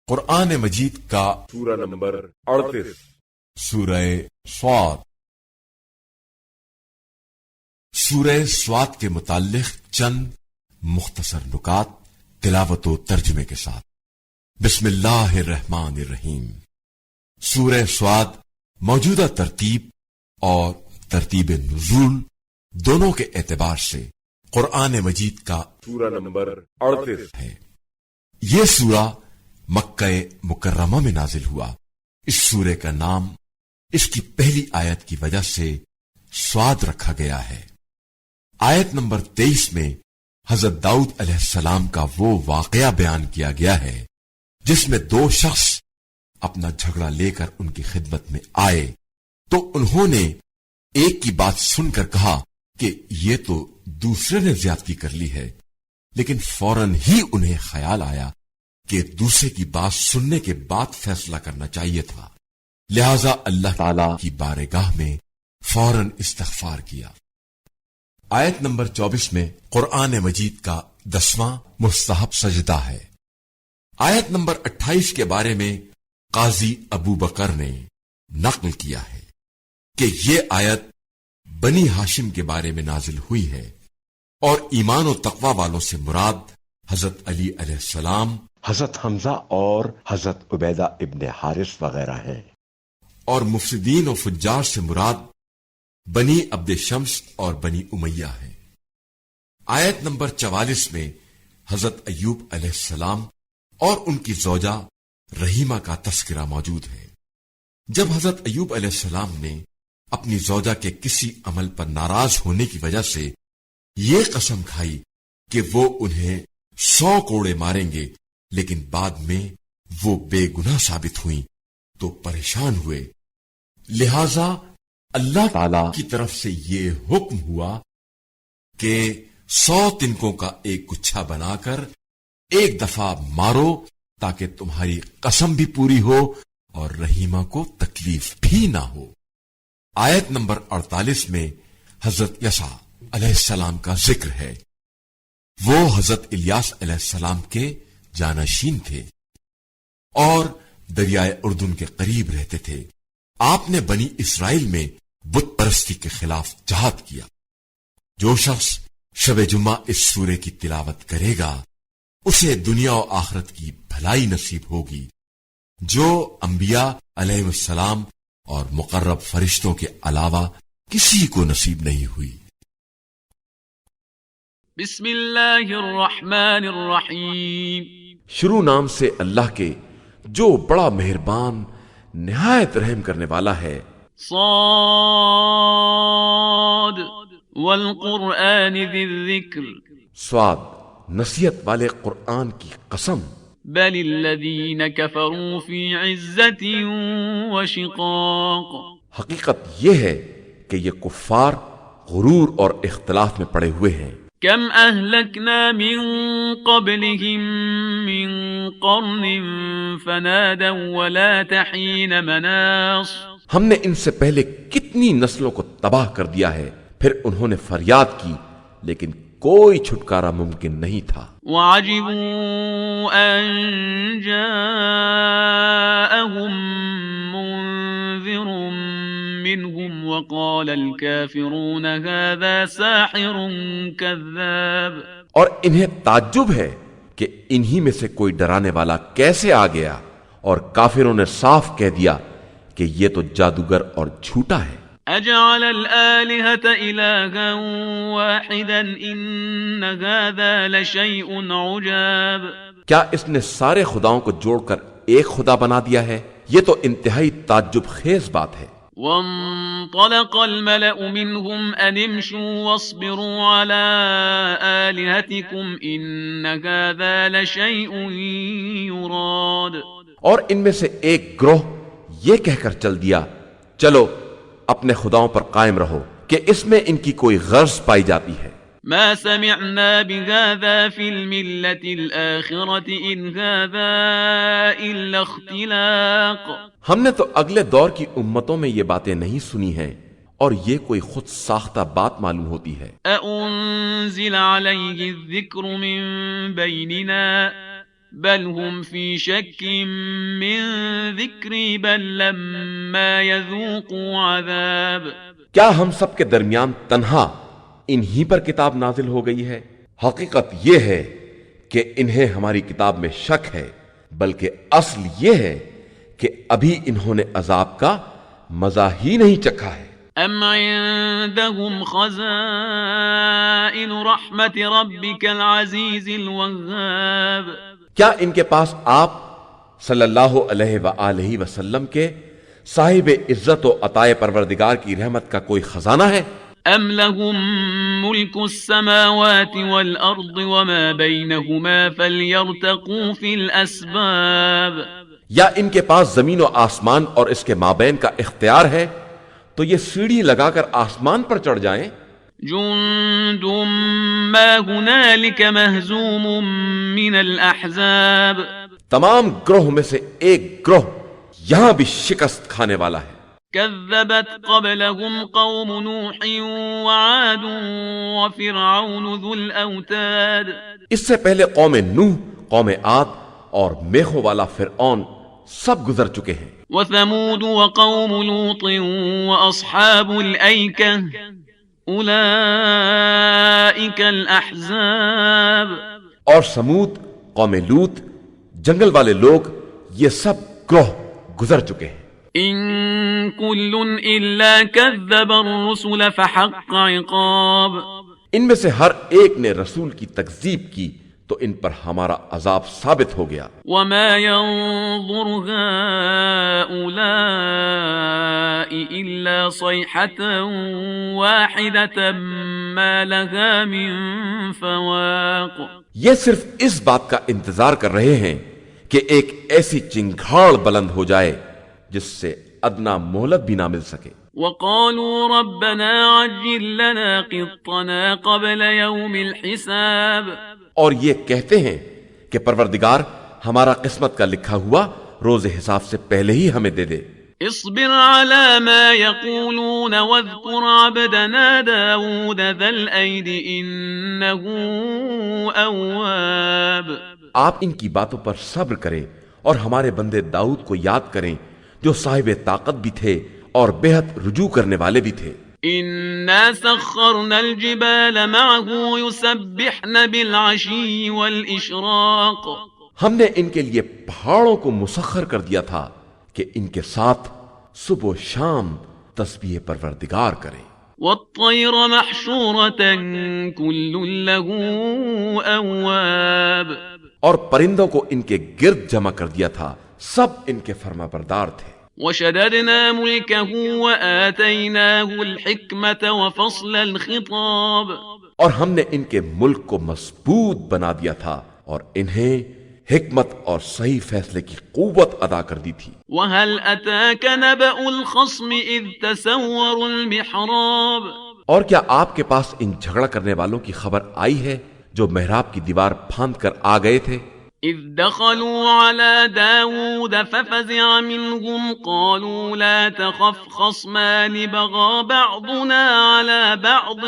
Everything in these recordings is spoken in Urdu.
قرآن مجید کا سورہ نمبر 38 سورہ سواد۔ سورہ سواد کے متعلق چند مختصر نکات تلاوت و ترجمے کے ساتھ۔ بسم اللہ الرحمن الرحیم۔ سورہ سواد موجودہ ترتیب اور ترتیب نزول دونوں کے اعتبار سے قرآن مجید کا سورہ نمبر 38 ہے۔ یہ سورہ مکہ مکرمہ میں نازل ہوا۔ اس سورے کا نام اس کی پہلی آیت کی وجہ سے سواد رکھا گیا ہے۔ آیت نمبر 23 میں حضرت داؤد علیہ السلام کا وہ واقعہ بیان کیا گیا ہے جس میں دو شخص اپنا جھگڑا لے کر ان کی خدمت میں آئے تو انہوں نے ایک کی بات سن کر کہا کہ یہ تو دوسرے نے زیادتی کر لی ہے، لیکن فوراً ہی انہیں خیال آیا کہ دوسرے کی بات سننے کے بعد فیصلہ کرنا چاہیے تھا، لہذا اللہ تعالی کی بارگاہ میں فوراً استغفار کیا۔ آیت نمبر 24 میں قرآن مجید کا 10واں مستحب سجدہ ہے۔ آیت نمبر 28 کے بارے میں قاضی ابو بکر نے نقل کیا ہے کہ یہ آیت بنی ہاشم کے بارے میں نازل ہوئی ہے اور ایمان و تقوی والوں سے مراد حضرت علی علیہ السلام، حضرت حمزہ اور حضرت عبیدہ ابن حارث وغیرہ ہیں، اور مفسدین و فجار سے مراد بنی عبد شمس اور بنی امیہ ہے۔ آیت نمبر 44 میں حضرت ایوب علیہ السلام اور ان کی زوجہ رحیمہ کا تذکرہ موجود ہے۔ جب حضرت ایوب علیہ السلام نے اپنی زوجہ کے کسی عمل پر ناراض ہونے کی وجہ سے یہ قسم کھائی کہ وہ انہیں 100 کوڑے ماریں گے، لیکن بعد میں وہ بے گناہ ثابت ہوئیں تو پریشان ہوئے، لہذا اللہ تعالی کی طرف سے یہ حکم ہوا کہ 100 تنکوں کا ایک گچھا بنا کر ایک دفعہ مارو تاکہ تمہاری قسم بھی پوری ہو اور رحیمہ کو تکلیف بھی نہ ہو۔ آیت نمبر 48 میں حضرت یسع علیہ السلام کا ذکر ہے۔ وہ حضرت الیاس علیہ السلام کے جانشین تھے اور دریائے اردن کے قریب رہتے تھے۔ آپ نے بنی اسرائیل میں بت پرستی کے خلاف جہاد کیا۔ جو شخص شب جمعہ اس سورے کی تلاوت کرے گا اسے دنیا و آخرت کی بھلائی نصیب ہوگی، جو انبیاء علیہ السلام اور مقرب فرشتوں کے علاوہ کسی کو نصیب نہیں ہوئی۔ بسم اللہ الرحمن الرحیم۔ شروع نام سے اللہ کے جو بڑا مہربان نہایت رحم کرنے والا ہے۔ صاد والقرآن ذی الذکر، سواد نصیحت والے قرآن کی قسم۔ بل الذین کفروا فی عزت وشقاق، حقیقت یہ ہے کہ یہ کفار غرور اور اختلاف میں پڑے ہوئے ہیں۔ کم اہلکنا من قبلہم من قرن فنادوا ولا تحین مناص، ہم نے ان سے پہلے کتنی نسلوں کو تباہ کر دیا ہے، پھر انہوں نے فریاد کی لیکن کوئی چھٹکارا ممکن نہیں تھا۔ وعجبوا ان جاءهم منذر منهم وقال الكافرون هذا ساحر كذاب، اور انہیں تعجب ہے کہ انہی میں سے کوئی ڈرانے والا کیسے آ گیا، اور کافروں نے صاف کہہ دیا کہ یہ تو جادوگر اور جھوٹا ہے۔ اجعل الآلهة إلها واحدا ان هذا لشيء عجاب، کیا اس نے سارے خداؤں کو جوڑ کر ایک خدا بنا دیا ہے؟ یہ تو انتہائی تعجب خیز بات ہے۔ وانطلق الملأ منهم ان امشوا واصبروا على آلهتكم ان هذا لشيء يراد، اور ان میں سے ایک گروہ یہ کہہ کر چل دیا چلو اپنے خداؤں پر قائم رہو کہ اس میں ان کی کوئی غرض پائی جاتی ہے۔ ما سمعنا بهذا في الملة الآخرة ان هذا الا اختلاق، ہم نے تو اگلے دور کی امتوں میں یہ باتیں نہیں سنی ہیں اور یہ کوئی خود ساختہ بات معلوم ہوتی ہے۔ أأنزل عليه الذكر من بيننا بل هم في شك من ذكري بل لما يذوقوا عذاب. کیا ہم سب کے درمیان تنہا انہی پر کتاب نازل ہو گئی ہے؟ حقیقت یہ ہے کہ انہیں ہماری کتاب میں شک ہے، بلکہ اصل یہ ہے کہ ابھی انہوں نے عذاب کا مزہ ہی نہیں چکھا ہے۔ ام عندهم خزائن رحمت ربك العزیز الوهاب. کیا ان کے پاس آپ صلی اللہ علیہ وآلہ وسلم کے صاحب عزت و عطائے پروردگار کی رحمت کا کوئی خزانہ ہے؟ ام لهم ملک السماوات والارض وما بینهما فلیرتقوا فی الاسباب. یا ان کے پاس زمین و آسمان اور اس کے مابین کا اختیار ہے تو یہ سیڑھی لگا کر آسمان پر چڑھ جائیں۔ جند ما هنالك مهزوم من الاحزاب. تمام گروہ میں سے ایک گروہ یہاں بھی شکست کھانے والا ہے۔ كذبت قبلهم قوم نوح وعاد وفرعون ذو الاوتاد. اس سے پہلے قوم نوح، قوم عاد اور میخوں والا فرعون سب گزر چکے ہیں۔ وثمود وقوم لوط واصحاب الایکہ اولئک الاحزاب. اور سمود، قوم لوط، جنگل والے لوگ، یہ سب گروہ گزر چکے ہیں۔ ان کل الا کذب الرسل فحق عقاب. ان میں سے ہر ایک نے رسول کی تکذیب کی تو ان پر ہمارا عذاب ثابت ہو گیا۔ وما ينظر هؤلاء الا صيحة واحدة ما لها من فواق. یہ صرف اس بات کا انتظار کر رہے ہیں کہ ایک ایسی چنگھاڑ بلند ہو جائے جس سے ادنا مہلت بھی نہ مل سکے۔ وقالوا ربنا عجل لنا قطنا قبل يوم الحساب. اور یہ کہتے ہیں کہ پروردگار ہمارا قسمت کا لکھا ہوا روز حساب سے پہلے ہی ہمیں دے دے۔ اصبر على ما يقولون واذكر عبدنا داود ذا الأيد إنه أواب. آپ ان کی باتوں پر صبر کریں اور ہمارے بندے داؤد کو یاد کریں جو صاحب طاقت بھی تھے اور بہت رجوع کرنے والے بھی تھے۔ إنا سخرنا الجبال معه يسبحن بالعشي والإشراق. ہم نے ان کے لیے پہاڑوں کو مسخر کر دیا تھا کہ ان کے ساتھ صبح و شام تسبیح پروردگار کریں۔ والطير محشورة كل له أواب. اور پرندوں کو ان کے گرد جمع کر دیا تھا، سب ان کے فرما بردار تھے۔ وشددنا ملكه وآتيناه الحكمة وفصل الخطاب. اور ہم نے ان کے ملک کو مضبوط بنا دیا تھا اور انہیں حکمت اور صحیح فیصلے کی قوت عطا کر دی تھی۔ وهل أتاك نبأ الخصم إذ تسوروا المحراب. اور کیا آپ کے پاس ان جھگڑا کرنے والوں کی خبر آئی ہے جو محراب کی دیوار پھاند کر آ گئے تھے؟ إذ دخلوا على داود ففزع منهم قالوا لا تخف خصمان بغى بعضنا على بعض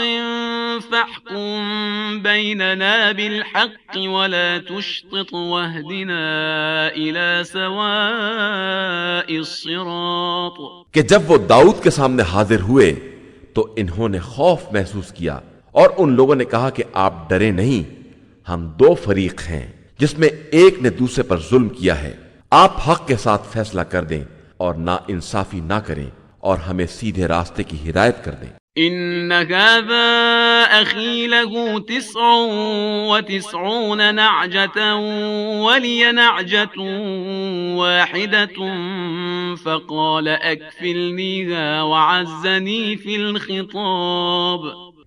فاحكم بيننا بالحق ولا تشطط واهدنا إلى سواء الصراط. کہ جب وہ داؤد کے سامنے حاضر ہوئے تو انہوں نے خوف محسوس کیا اور ان لوگوں نے کہا کہ آپ ڈرے نہیں، ہم دو فریق ہیں جس میں ایک نے دوسرے پر ظلم کیا ہے، آپ حق کے ساتھ فیصلہ کر دیں اور نا انصافی نہ کریں اور ہمیں سیدھے راستے کی ہدایت کر دیں۔ إن هذا أخي له 99 نعجة ولي نعجة واحدة فقال أكفلنيها وعزني في الخطاب.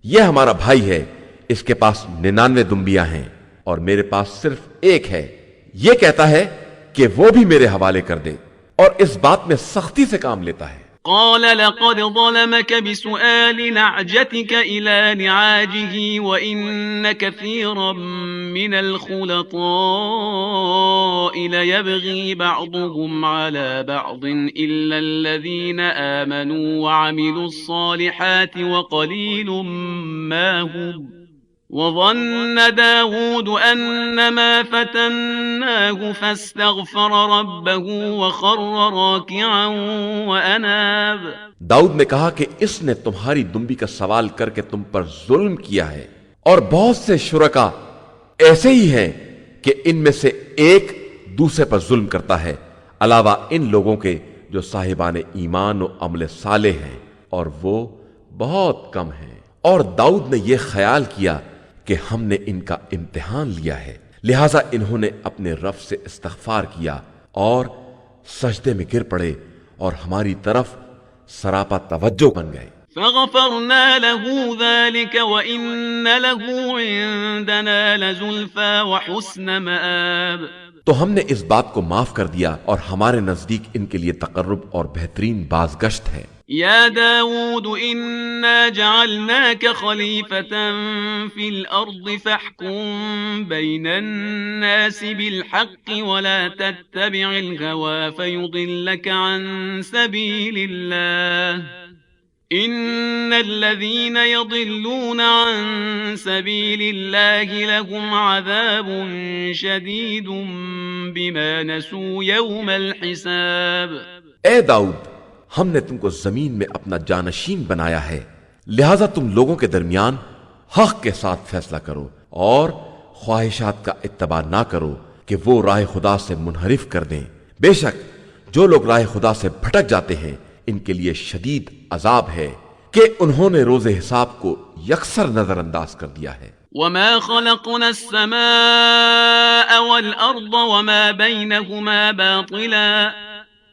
یہ ہمارا بھائی ہے، اس کے پاس 99 دمبیاں ہیں اور میرے پاس صرف ایک ہے، یہ کہتا ہے کہ وہ بھی میرے حوالے کر دے اور اس بات میں سختی سے کام لیتا ہے۔ قال لقد ظلمك بسؤال نعجتك إلى نعاجه وإن كثيرا من الخلطاء ليبغي بعضهم على بعض إلا الذين آمنوا وعملوا الصالحات وقليل ما هم وظن داود أنما فتناه فاستغفر ربه وخر راكعا وأناب. داؤد نے کہا کہ اس نے تمہاری دمبی کا سوال کر کے تم پر ظلم کیا ہے، اور بہت سے شرکا ایسے ہی ہیں کہ ان میں سے ایک دوسرے پر ظلم کرتا ہے، علاوہ ان لوگوں کے جو صاحبان ایمان و عمل صالح ہیں، اور وہ بہت کم ہیں. اور داؤد نے یہ خیال کیا کہ ہم نے ان کا امتحان لیا ہے، لہذا انہوں نے اپنے رب سے استغفار کیا اور سجدے میں گر پڑے اور ہماری طرف سراپا توجہ بن گئے. فغفرنا له ذلك وإن له عندنا لزلفى وحسن مآب. تو ہم نے اس بات کو معاف کر دیا اور ہمارے نزدیک ان کے لیے تقرب اور بہترین بازگشت ہے. يا داود إنا جعلناك خليفة في الأرض فاحكم بين الناس بالحق ولا تتبع الهوى فيضلك عن سبيل الله إن الذين يضلون عن سبيل الله لهم عذاب شديد بما نسوا يوم الحساب. اے داؤد، ہم نے تم کو زمین میں اپنا جانشین بنایا ہے، لہذا تم لوگوں کے درمیان حق کے ساتھ فیصلہ کرو اور خواہشات کا اتباع نہ کرو کہ وہ راہ خدا سے منحرف کر دیں. بے شک جو لوگ راہ خدا سے بھٹک جاتے ہیں ان کے لیے شدید عذاب ہے کہ انہوں نے روز حساب کو یکسر نظر انداز کر دیا ہے. وما خلقنا السماء والأرض وما بينهما باطلا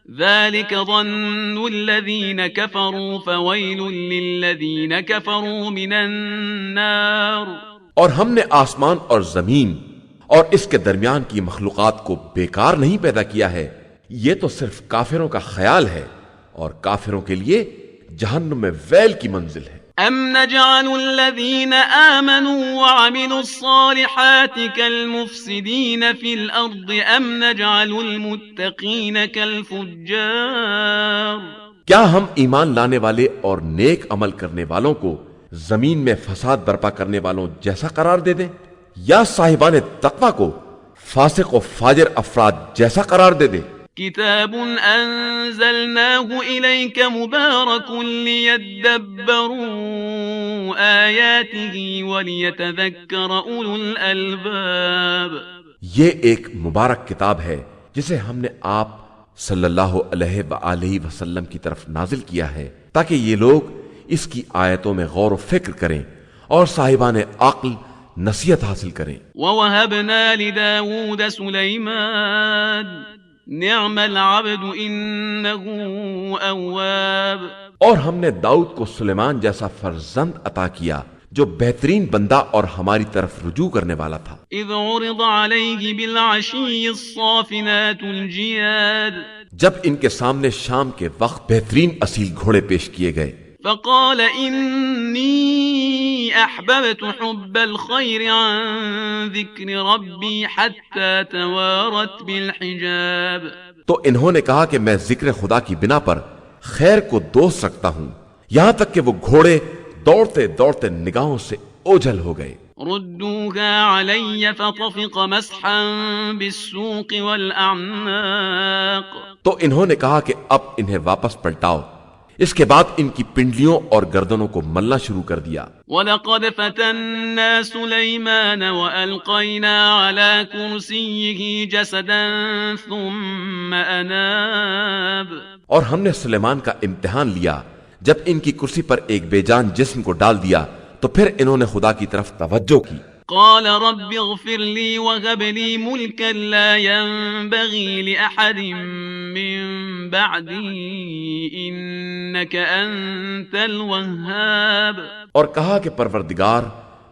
ذلك ظن الذين كفروا فويل للذين كفروا من النار. اور ہم نے آسمان اور زمین اور اس کے درمیان کی مخلوقات کو بیکار نہیں پیدا کیا ہے، یہ تو صرف کافروں کا خیال ہے، اور کافروں کے لیے جہنم میں ویل کی منزل ہے. ام نجعل الذين آمنوا وعملوا الصالحات كالمفسدين في الأرض ام نجعل المتقين كالفجار. کیا ہم ایمان لانے والے اور نیک عمل کرنے والوں کو زمین میں فساد برپا کرنے والوں جیسا قرار دے دیں، یا صاحبان تقوی کو فاسق و فاجر افراد جیسا قرار دے دیں؟ كتاب أنزلناه إليك مبارك ليدبروا آياته وليتذكر أولو الألباب. یہ ایک مبارک کتاب ہے جسے ہم نے آپ صلی اللہ علیہ وآلہ وسلم کی طرف نازل کیا ہے تاکہ یہ لوگ اس کی آیتوں میں غور و فکر کریں اور صاحبان عقل نصیحت حاصل کریں. ووهبنا لداود سليمان نعم العبد انه اواب. اور ہم نے داؤد کو سلیمان جیسا فرزند عطا کیا جو بہترین بندہ اور ہماری طرف رجوع کرنے والا تھا. اذ عرض عليه بالعشي الصافنات الجياد. جب ان کے سامنے شام کے وقت بہترین اصیل گھوڑے پیش کیے گئے. فقال إني أحببت حب الخير عن ذكر ربي حتى توارت بالحجاب. تو انہوں نے کہا کہ میں ذکر خدا کی بنا پر خیر کو دوست رکھتا ہوں، یہاں تک کہ وہ گھوڑے دوڑتے دوڑتے نگاہوں سے اوجھل ہو گئے. ردوها علي فطفق مسحا بالسوق والأعناق. تو انہوں نے کہا کہ اب انہیں واپس پلٹاؤ. اس کے بعد ان کی پنڈلیوں اور گردنوں کو ملنا شروع کر دیا. وَلَقَدْ فَتَنَّا سُلَيْمَانَ وَأَلْقَيْنَا عَلَى كُرْسِيِّهِ جَسَدًا ثُمَّ أَنَابَ. اور ہم نے سلیمان کا امتحان لیا، جب ان کی کرسی پر ایک بے جان جسم کو ڈال دیا تو پھر انہوں نے خدا کی طرف توجہ کی. قال رب اغفر لي وهب لي ملكا لا ينبغي لأحد من بعدي إنك أنت الوهاب. اور کہا کہ پروردگار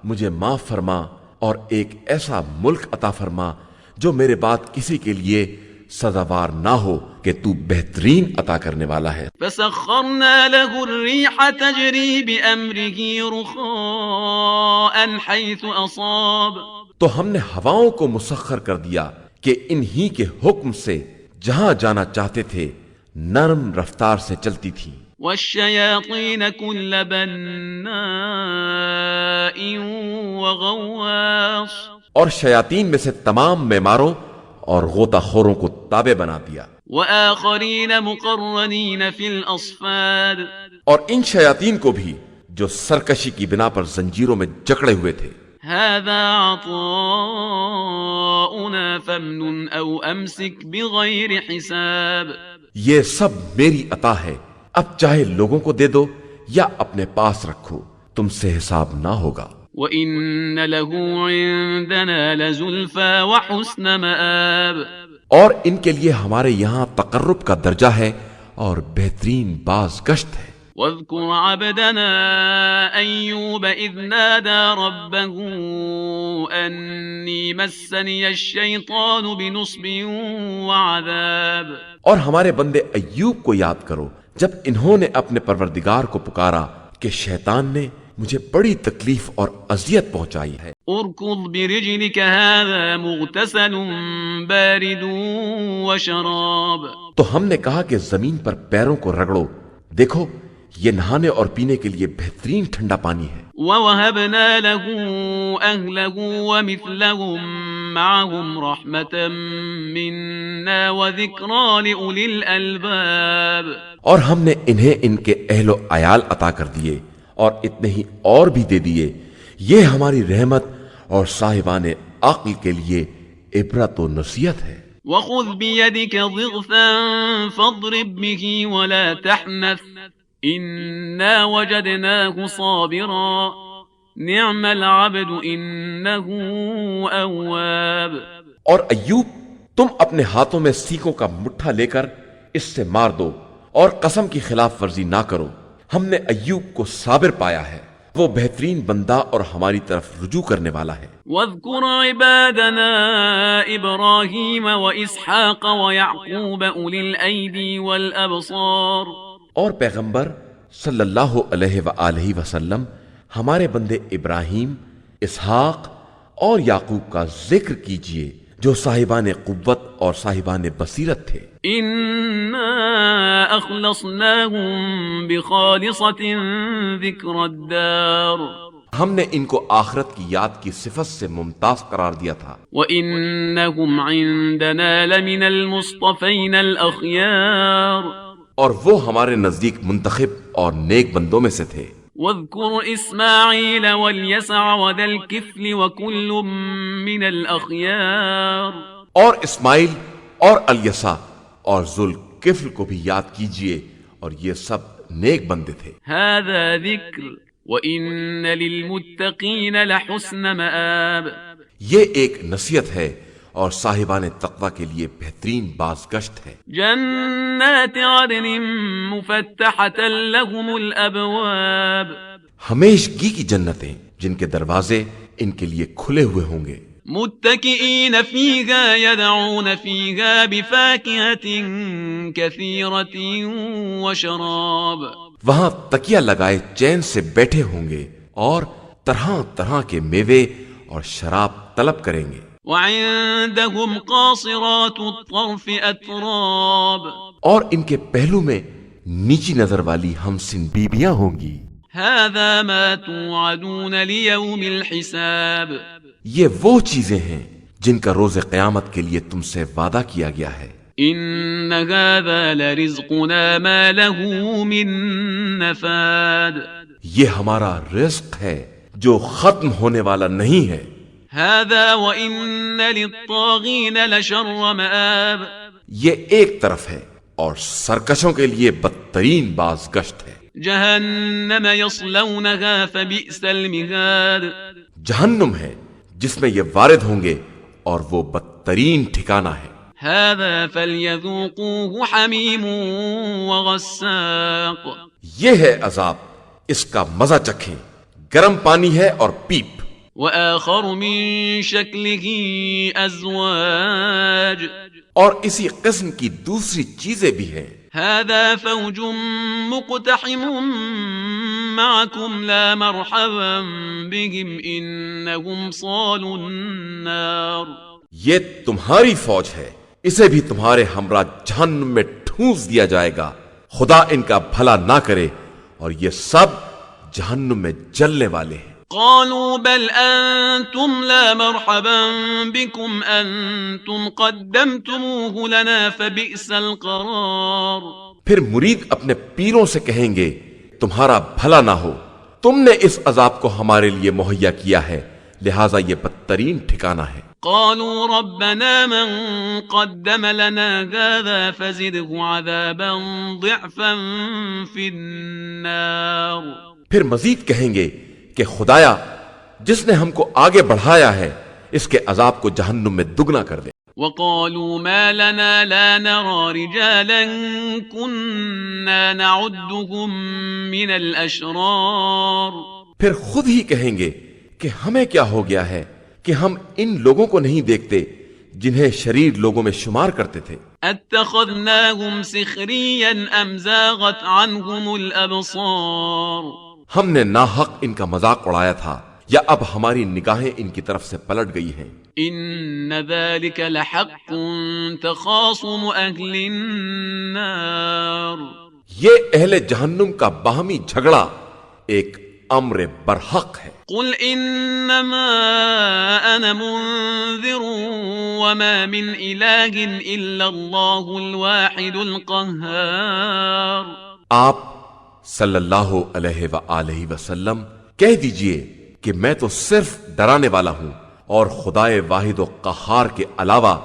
مجھے معاف فرما اور ایک ایسا ملک عطا فرما جو میرے بعد کسی کے لیے سزاوار نہ ہو کہ تو بہترین عطا کرنے والا ہے. فسخرنا له الريح تجري بأمره رخاء حيث أصاب. تو ہم نے ہواؤں کو مسخر کر دیا کہ انہی کے حکم سے جہاں جانا چاہتے تھے نرم رفتار سے چلتی تھی. والشياطين كل بناء وغواص، اور شیاطین میں سے تمام معماروں اور غوطہ خوروں کو تابع بنا دیا، وآخرين مقرنين في الأصفاد، اور ان شیاطین کو بھی جو سرکشی کی بنا پر زنجیروں میں جکڑے ہوئے تھے۔ هذا عطاؤنا فامنن أو أمسك بغير حساب، یہ سب میری عطا ہے، اب چاہے لوگوں کو دے دو یا اپنے پاس رکھو، تم سے حساب نہ ہوگا۔ وَإِنَّ لَهُ عِندَنَا لَزُلْفَى وَحُسْنَ مَآب، اور ان کے لیے ہمارے یہاں تقرب کا درجہ ہے اور بہترین باز گشت ہے۔ وَاذْكُرْ عَبْدَنَا أَيُّوبَ إِذْ نَادَى رَبَّهُ أَنِّي مَسَّنِيَ الشَّيْطَانُ بِنُصْبٍ وَعَذَابٍ، اور ہمارے بندے ایوب کو یاد کرو جب انہوں نے اپنے پروردگار کو پکارا کہ شیطان نے مجھے بڑی تکلیف اور اذیت پہنچائی ہے۔ اركض برجلك هذا مغتسل بارد وشراب، تو ہم نے کہا کہ زمین پر پیروں کو رگڑو، دیکھو یہ نہانے اور پینے کے لیے بہترین ٹھنڈا پانی ہے۔ ووهبنا له أهله ومثلهم معهم رحمة منا وذكرى لأولي الألباب، اور ہم نے انہیں ان کے اہل و عیال عطا کر دیے اور اتنے ہی اور بھی دے دیے، یہ ہماری رحمت اور صاحبان عقل کے لیے عبرت و نصیحت ہے۔ وخذ بيدك ضغثا فاضرب به ولا تحنث إنا وجدناه صابرا نعم العبد إنه أواب، اور ایوب تم اپنے ہاتھوں میں سیکوں کا مٹھا لے کر اس سے مار دو اور قسم کی خلاف ورزی نہ کرو، ہم نے ایوب کو صابر پایا ہے، وہ بہترین بندہ اور ہماری طرف رجوع کرنے والا ہے۔ واذكر عبادنا إبراهيم وإسحاق ويعقوب أولي الأيدي والأبصار، اور پیغمبر صلی اللہ علیہ وآلہ وسلم ہمارے بندے ابراہیم، اسحاق اور یعقوب کا ذکر کیجئے جو صاحبان قوت اور صاحبان بصیرت تھے۔ إنا أخلصناهم بخالصة ذكر الدار، ہم نے ان کو آخرت کی یاد کی صفت سے ممتاز قرار دیا تھا۔ وإنهم عندنا لمن المصطفين الأخيار، اور وہ ہمارے نزدیک منتخب اور نیک بندوں میں سے تھے۔ واذكر إسماعيل واليسع وذا الكفل وكل من الأخيار، اور اسماعیل اور الیسع اور ذوالکفل کو بھی یاد کیجئے، اور یہ سب نیک بندے تھے۔ هذا ذكر وإن للمتقين لحسن مآب، یہ ایک نصیحت ہے اور صاحبان تقوی کے لیے بہترین بازگشت ہے۔ جنات عدن مفتحة لهم الأبواب، ہمیشگی کی جنتیں جن کے دروازے ان کے لیے کھلے ہوئے ہوں گے۔ متكئين فيها يدعون فيها بفاكهة كثيرة وشراب، وہاں تکیہ لگائے چین سے بیٹھے ہوں گے اور طرح طرح کے میوے اور شراب طلب کریں گے۔ وعندهم قاصرات الطرف أتراب، اور ان کے پہلو میں نیچی نظر والی ہمسن بیبیاں ہوں گی۔ هذا ما توعدون ليوم الحساب، یہ وہ چیزیں ہیں جن کا روز قیامت کے لیے تم سے وعدہ کیا گیا ہے۔ إن هذا لرزقنا ما له من نفاد، یہ ہمارا رزق ہے جو ختم ہونے والا نہیں ہے۔ هذا وإن للطاغين لشر مآب، یہ ایک طرف ہے اور سرکشوں کے لیے بدترین بازگشت ہے۔ جهنم يصلونها فبئس المهاد، جہنم ہے جس میں یہ وارد ہوں گے اور وہ بدترین ٹھکانہ ہے۔ هذا فليذوقوه حميم وغساق، یہ ہے عذاب، اس کا مزہ چکھیں، گرم پانی ہے اور پیپ۔ وآخر من شكله أزواج، اور اسی قسم کی دوسری چیزیں بھی ہیں۔ هذا فوج مقتحم معكم لا مرحبا بهم إنهم صالوا النار، یہ تمہاری فوج ہے، اسے بھی تمہارے ہمراہ جہنم میں ٹھونس دیا جائے گا، خدا ان کا بھلا نہ کرے اور یہ سب جہنم میں جلنے والے ہیں۔ قالوا بل أنتم لا مرحبا بكم أنتم قدمتموه لنا فبئس القرار۔ پھر مرید اپنے پیروں سے کہیں گے تمہارا بھلا نہ ہو، تم نے اس عذاب کو ہمارے لیے مہیا کیا ہے، لہذا یہ بدترین ٹھکانہ ہے۔ قالوا ربنا من قدم لنا هذا فزده عذابا ضعفا في النار۔ پھر مزید کہیں گے کہ خدایا جس نے ہم کو آگے بڑھایا ہے اس کے عذاب کو جہنم میں دگنا کر دے۔ وقالوا ما لنا لا نرى رجالا كنا نعدهم من الأشرار۔ پھر خود ہی کہیں گے کہ ہمیں کیا ہو گیا ہے کہ ہم ان لوگوں کو نہیں دیکھتے جنہیں شریر لوگوں میں شمار کرتے تھے۔ اتخذناهم سخريا ام زاغت عنهم الابصار۔ ہم نے ناحق ان کا مذاق اڑایا تھا یا اب ہماری نگاہیں ان کی طرف سے پلٹ گئی ہیں۔ ان ذلك لحق تخاصم اهل النار۔ یہ اہل جہنم کا باہمی جھگڑا ایک امر برحق ہے۔ قل انما انا منذر وما من اله الا الله الواحد القهار۔ آپ صلی اللہ علیہ وآلہ وسلم کہہ دیجئے کہ میں تو صرف ڈرانے والا ہوں اور خدائے واحد و قہار کے علاوہ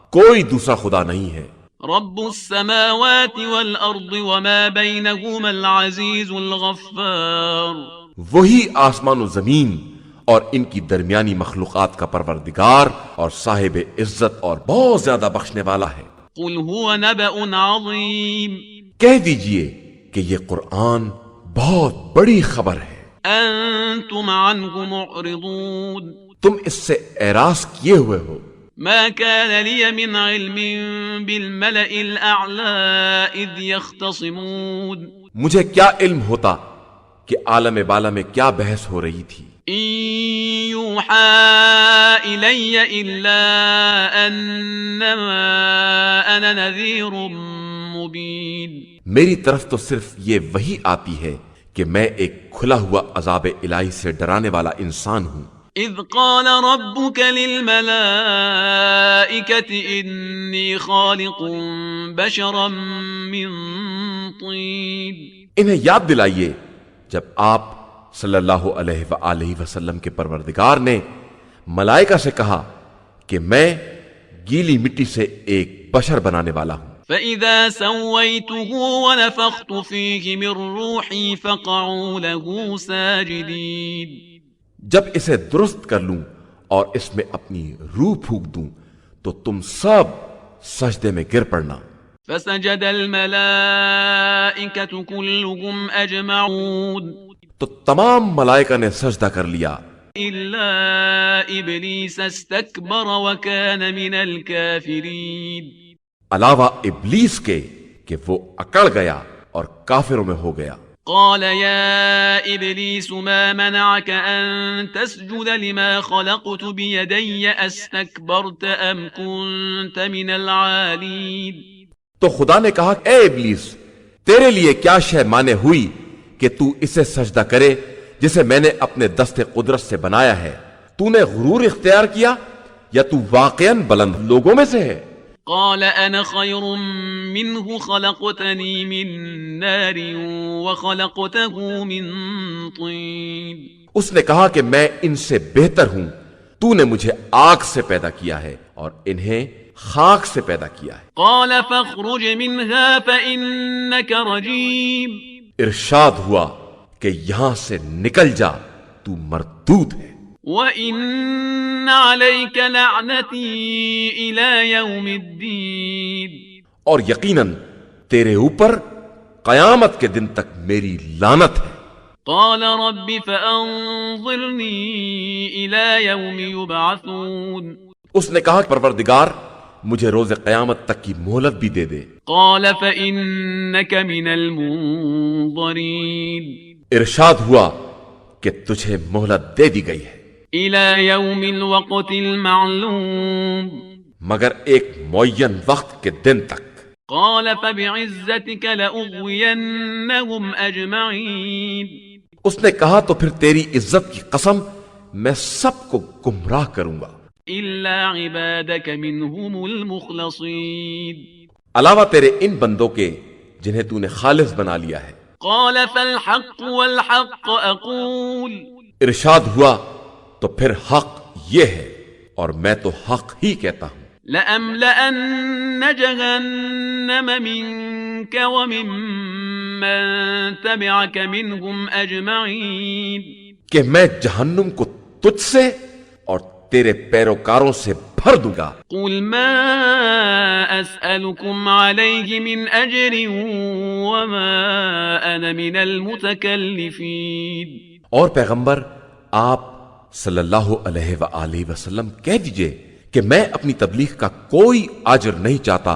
کوئی دوسرا خدا نہیں ہے۔ رب السماوات والارض وما بينهما العزيز الغفار۔ وہی آسمان و زمین اور ان کی درمیانی مخلوقات کا پروردگار اور صاحب عزت اور بہت زیادہ بخشنے والا ہے۔ قل هو نبأ عظیم۔ کہہ دیجئے کہ یہ قرآن بہت بڑی خبر ہے، انتم عنه معرضون۔ تم اس سے اعراض کیے ہوئے ہو۔ ما كان لي من علم بالملأ الأعلى إذ يختصمون۔ مجھے کیا علم ہوتا کہ عالم بالا میں کیا بحث ہو رہی تھی۔ إن يوحى إلي إلا أنما أنا نذير مبين۔ میری طرف تو صرف یہ وحی آتی ہے کہ میں ایک کھلا ہوا عذاب الہی سے ڈرانے والا انسان ہوں۔ إذ قال ربك للملائكة إني خالق بشرا من طين۔ انہیں یاد دلائیے جب آپ صلی اللہ علیہ وآلہ وسلم کے پروردگار نے ملائکہ سے کہا کہ میں گیلی مٹی سے ایک بشر بنانے والا ہوں۔ فإذا سويته ونفخت فيه من روحي فقعوا له ساجدين۔ جب اسے درست کر لوں اور اس میں اپنی روح پھونک دوں تو تم سب سجدے میں گر پڑنا۔ فسجد الملائكة كلهم أجمعون تو تمام ملائکہ نے سجدہ کر لیا إلا إبليس استكبر وكان من الكافرين۔ علاوہ ابلیس کے کہ وہ اکڑ گیا اور کافروں میں ہو گیا۔ قال يا إبليس ما منعك أن تسجد لما خلقت بيدي أستكبرت أم كنت من العالين۔ تو خدا نے کہا اے ابلیس تیرے لیے کیا شے مانے ہوئی کہ تو اسے سجدہ کرے جسے میں نے اپنے دست قدرت سے بنایا ہے؟ تو نے غرور اختیار کیا یا تو واقعاً بلند لوگوں میں سے ہے؟ قال أنا خير منه خلقتني من نار وخلقته من طين۔ اس نے کہا کہ میں ان سے بہتر ہوں، تو نے مجھے آگ سے پیدا کیا ہے اور انہیں خاک سے پیدا کیا ہے۔ قال فاخرج منها فإنك رجيم۔ ارشاد ہوا کہ یہاں سے نکل جا، تو مردود ہے۔ وَإِنَّ عَلَيْكَ لَعْنَتِي إِلَى يَوْمِ الدِّينِ۔ اور یقیناً تیرے اوپر قیامت کے دن تک میری لعنت ہے۔ قال رب فأنظرني إلى يوم يبعثون۔ اس نے کہا پروردگار مجھے روز قیامت تک کی مہلت بھی دے دے۔ قال فإنك من المنظرين۔ ارشاد ہوا کہ تجھے مہلت دے دی گئی ہے إلى يوم الوقت المعلوم۔ مگر ایک معین وقت کے دن تک۔ قال فبعزتك لأغوينهم أجمعين. اس نے کہا تو پھر تیری عزت کی قسم میں سب کو گمراہ کروں گا إلا عبادك منهم المخلصين. علاوہ تیرے ان بندوں کے جنہیں تو نے خالص بنا لیا ہے. قال فالحق والحق أقول. ارشاد ہوا تو پھر حق یہ ہے اور میں تو حق ہی کہتا ہوں. لأملأن جهنم منك وممن تبعك منهم أجمعين. کہ میں جہنم کو تجھ سے اور تیرے پیروکاروں سے بھر دوں گا. قل ما أسألكم عليه من أجر وما أنا من المتكلفين. اور پیغمبر آپ صلی اللہ علیہ وآلہ وسلم کہہ دیجئے کہ میں اپنی تبلیغ کا کوئی اجر نہیں چاہتا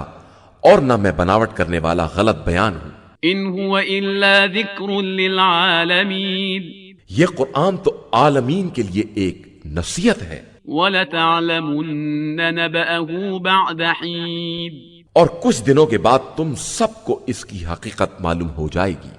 اور نہ میں بناوٹ کرنے والا غلط بیان ہوں. إن هو إلا ذكر للعالمين. یہ قرآن تو عالمین کے لیے ایک نصیحت ہے. وَلَتَعْلَمُنَّ نَبَأَهُ بَعْدَ حِينٍ. اور کچھ دنوں کے بعد تم سب کو اس کی حقیقت معلوم ہو جائے گی.